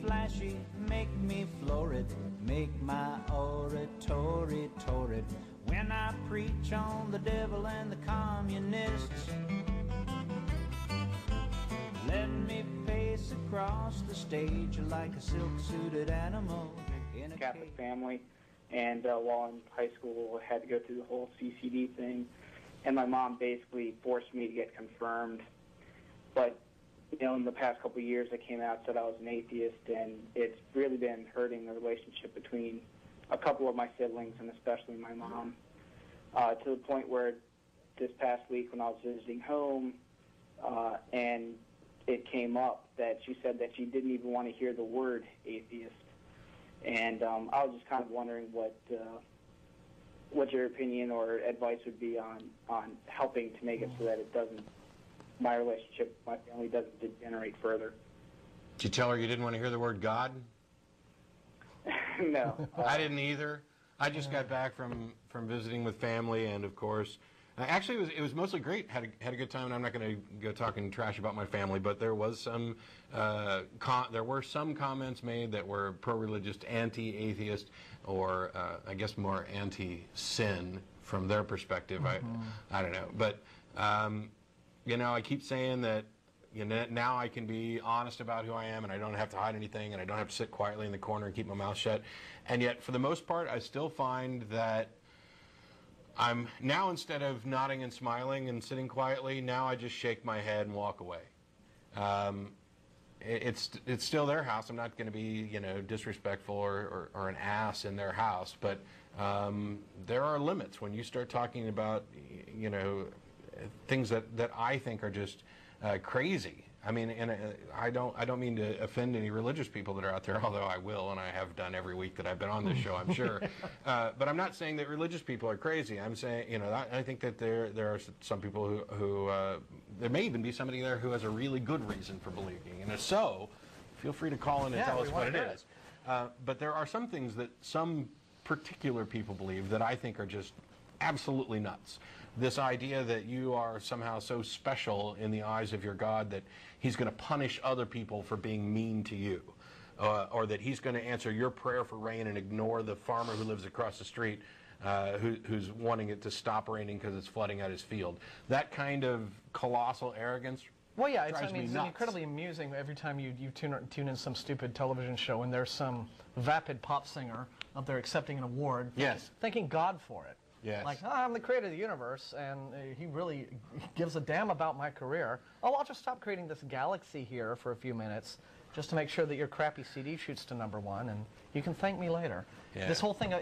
flashy, make me florid, make my oratory torrid. When I preach on the devil and the communists, let me pace across the stage like a silk-suited animal in a Catholic family, and while in high school, I had to go through the whole CCD thing, and my mom basically forced me to get confirmed. But in the past couple of years, I came out and said I was an atheist, and it's really been hurting the relationship between a couple of my siblings, and especially my mom, to the point where this past week when I was visiting home, and it came up that she said that she didn't even want to hear the word atheist. And I was just kind of wondering what your opinion or advice would be on helping to make it so that it doesn't, my relationship with my family doesn't degenerate further. Did you tell her you didn't want to hear the word God? No. I didn't either. I just got back from visiting with family, and of course, actually it was mostly great. Had a good time. And I'm not going to go talking trash about my family, but there was some there were some comments made that were pro-religious, anti-atheist, or I guess more anti-sin from their perspective. I don't know, but I keep saying that. Now I can be honest about who I am, and I don't have to hide anything, and I don't have to sit quietly in the corner and keep my mouth shut. And yet, for the most part, I still find that I'm now, instead of nodding and smiling and sitting quietly, now I just shake my head and walk away. It's still their house. I'm not going to be disrespectful or an ass in their house, but there are limits when you start talking about things that I think are just crazy. I mean, and I don't mean to offend any religious people that are out there, although I will, and I have done every week that I've been on this show, I'm sure. But I'm not saying that religious people are crazy. I'm saying, I think that there are some people who there may even be somebody there who has a really good reason for believing. And if so, feel free to call in and tell us what it is. But there are some things that some particular people believe that I think are just absolutely nuts. This idea that you are somehow so special in the eyes of your God that he's going to punish other people for being mean to you, or that he's going to answer your prayer for rain and ignore the farmer who lives across the street who's wanting it to stop raining because it's flooding out his field. That kind of colossal arrogance. Well, yeah, it's incredibly amusing every time you tune in some stupid television show and there's some vapid pop singer up there accepting an award, thanking God for it. Yes. Like, I'm the creator of the universe, and he really gives a damn about my career. Oh, I'll just stop creating this galaxy here for a few minutes just to make sure that your crappy CD shoots to #1, and you can thank me later. Yeah. This whole thing,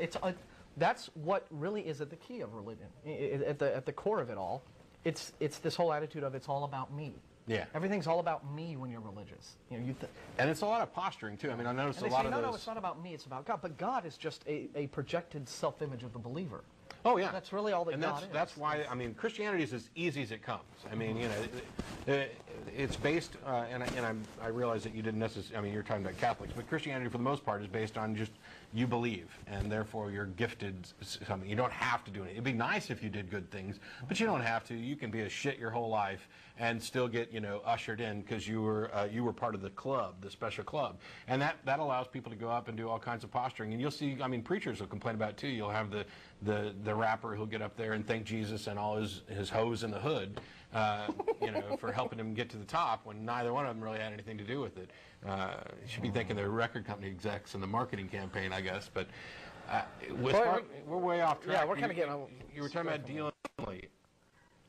that's what really is at the key of religion. At the core of it all, it's this whole attitude of it's all about me. Yeah. Everything's all about me when you're religious. And it's a lot of posturing, too. I mean, I noticed a lot of those... No, it's not about me, it's about God. But God is just a projected self-image of the believer. Oh, yeah. That's really all that God is. That's why, I mean, Christianity is as easy as it comes. I mean, it's based, and I realize that you didn't necessarily, I mean, you're talking about Catholics, but Christianity, for the most part, is based on just you believe, and therefore you're gifted something. You don't have to do it. It'd be nice if you did good things, but you don't have to. You can be a shit your whole life and still get, ushered in because you were part of the club, the special club. And that allows people to go up and do all kinds of posturing. And you'll see, I mean, preachers will complain about it too. You'll have the rapper who'll get up there and thank Jesus and all his hoes in the hood, for helping him get to the top when neither one of them really had anything to do with it. You should be thanking the record company execs and the marketing campaign, I guess. But we're way off track. Yeah, we're kind of getting... You were talking about dealing differently.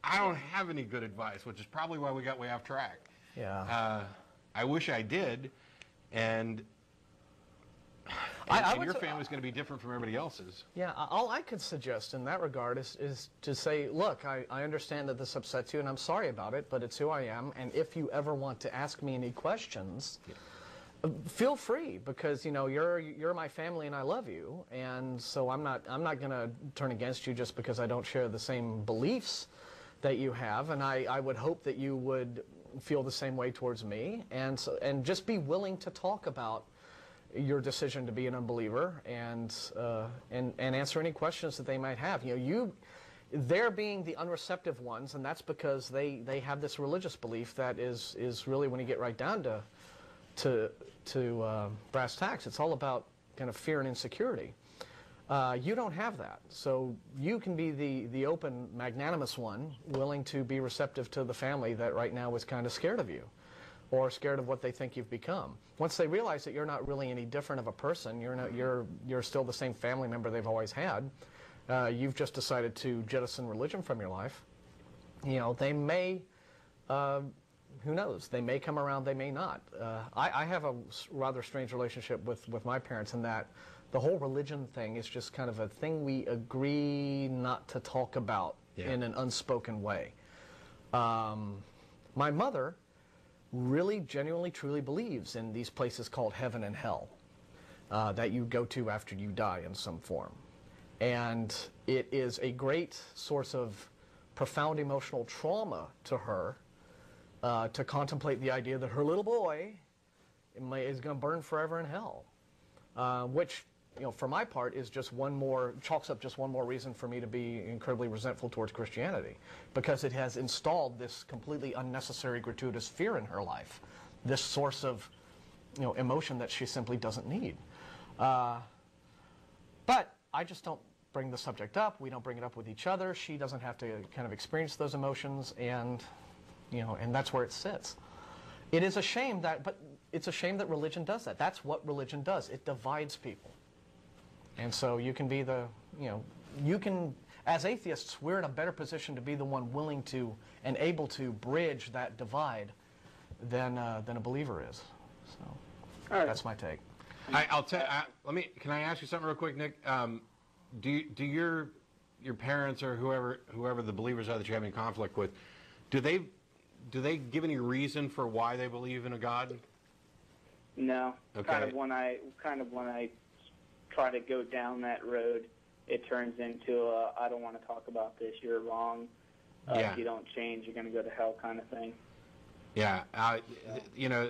I don't have any good advice, which is probably why we got way off track. Yeah. I wish I did, and your family's going to be different from everybody else's. Yeah, all I could suggest in that regard is to say, look, I understand that this upsets you, and I'm sorry about it, but it's who I am, and if you ever want to ask me any questions, feel free, because you're my family and I love you, and so I'm not going to turn against you just because I don't share the same beliefs that you have, and I would hope that you would feel the same way towards me, and just be willing to talk about your decision to be an unbeliever and answer any questions that they might have. They're being the unreceptive ones, and that's because they have this religious belief that is really, when you get right down to to brass tacks, it's all about kind of fear and insecurity. You don't have that, so you can be the open, magnanimous one, willing to be receptive to the family that right now is kind of scared of you, or scared of what they think you've become. Once they realize that you're not really any different of a person, you're still the same family member they've always had. You've just decided to jettison religion from your life. You know, they may, who knows, they may come around, they may not. I have a rather strange relationship with my parents in that the whole religion thing is just kind of a thing we agree not to talk about in an unspoken way. My mother really, genuinely, truly believes in these places called heaven and hell that you go to after you die in some form. And it is a great source of profound emotional trauma to her to contemplate the idea that her little boy is going to burn forever in hell, which, you know, for my part, is just chalks up just one more reason for me to be incredibly resentful towards Christianity, because it has installed this completely unnecessary, gratuitous fear in her life, this source of, you know, emotion that she simply doesn't need. But I just don't bring the subject up. We don't bring it up with each other. She doesn't have to kind of experience those emotions, and, you know, and that's where it sits. It is a shame but it's a shame that religion does that. That's what religion does. It divides people. And so you can be as atheists, we're in a better position to be the one willing to and able to bridge that divide than a believer is. So that's my take. I'll tell. Can I ask you something real quick, Nick? Do your parents or whoever the believers are that you're having conflict with, do they give any reason for why they believe in a God? No. Okay. Kind of when I try to go down that road, it turns into I don't want to talk about this. You're wrong. If you don't change, you're going to go to hell kind of thing. Yeah, you know,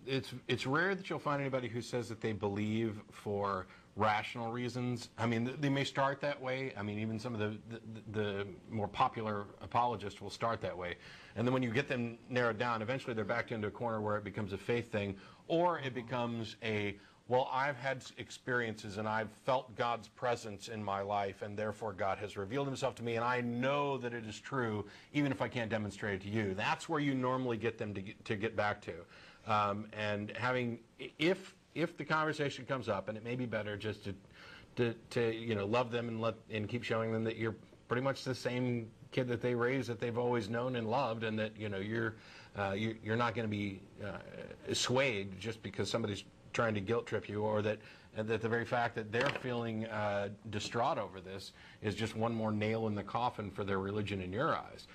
it's rare that you'll find anybody who says that they believe for rational reasons. I mean, they may start that way. I mean, even some of the more popular apologists will start that way. And then when you get them narrowed down, eventually they're backed into a corner where it becomes a faith thing, or it becomes well, I've had experiences and I've felt God's presence in my life, and therefore God has revealed himself to me, and I know that it is true, even if I can't demonstrate it to you. That's where you normally get them to get back to. And if the conversation comes up, and it may be better just to you know, love them and keep showing them that you're pretty much the same kid that they raised, that they've always known and loved, and that, you know, you're not going to be swayed just because somebody's trying to guilt trip you, or that the very fact that they're feeling distraught over this is just one more nail in the coffin for their religion in your eyes.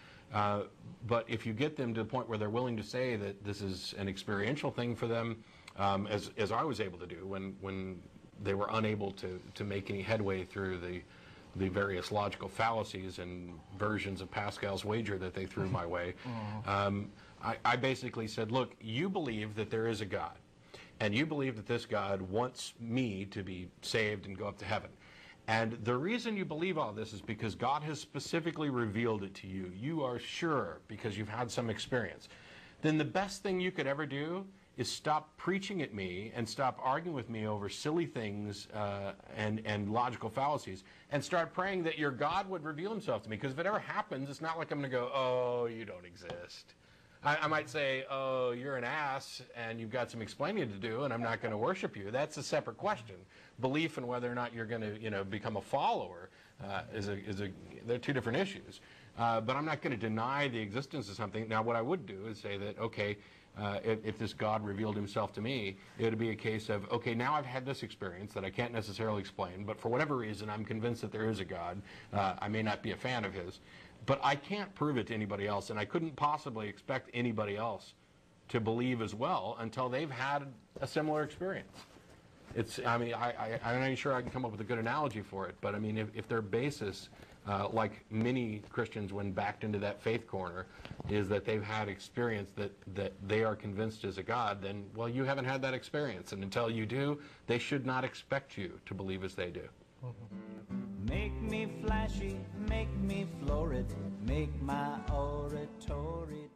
But if you get them to the point where they're willing to say that this is an experiential thing for them, as I was able to do when they were unable to make any headway through the various logical fallacies and versions of Pascal's wager that they threw my way, I basically said, look, you believe that there is a God, and you believe that this God wants me to be saved and go up to heaven. And the reason you believe all this is because God has specifically revealed it to you. You are sure because you've had some experience. Then the best thing you could ever do is stop preaching at me and stop arguing with me over silly things and logical fallacies, and start praying that your God would reveal himself to me. Because if it ever happens, it's not like I'm going to go, oh, you don't exist. I might say, oh, you're an ass and you've got some explaining to do, and I'm not going to worship you. That's a separate question. Belief and whether or not you're going to, you know, become a follower they're two different issues. But I'm not going to deny the existence of something. Now, what I would do is say that, okay, if this God revealed himself to me, it would be a case of, okay, now I've had this experience that I can't necessarily explain, but for whatever reason, I'm convinced that there is a God. I may not be a fan of his, but I can't prove it to anybody else, and I couldn't possibly expect anybody else to believe as well until they've had a similar experience. I mean, I'm not sure I can come up with a good analogy for it, but I mean, if their basis, like many Christians when backed into that faith corner, is that they've had experience that they are convinced is a God, then, well, you haven't had that experience. And until you do, they should not expect you to believe as they do. Make me flashy, make me florid, make my oratory